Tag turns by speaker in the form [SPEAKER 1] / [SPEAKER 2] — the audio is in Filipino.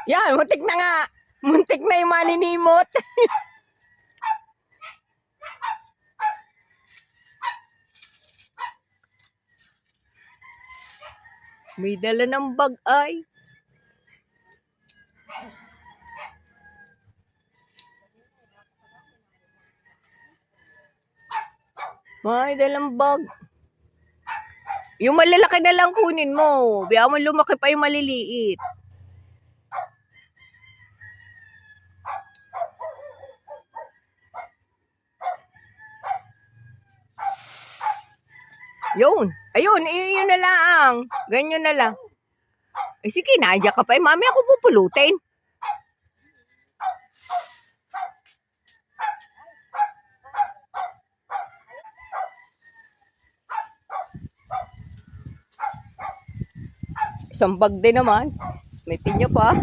[SPEAKER 1] Yan, muntik na nga. Muntik na yung maninimot. May dala ng bag ay. May dalang bag. Yung malalaki na lang kunin mo. Biya mo lumaki pa yung maliliit. Yun. Ayun, yun na lang. Ganyan na lang. Eh sige, naadya ka pa. Eh, mami, ako pupulutin. Isang bag din naman. May pinya pa.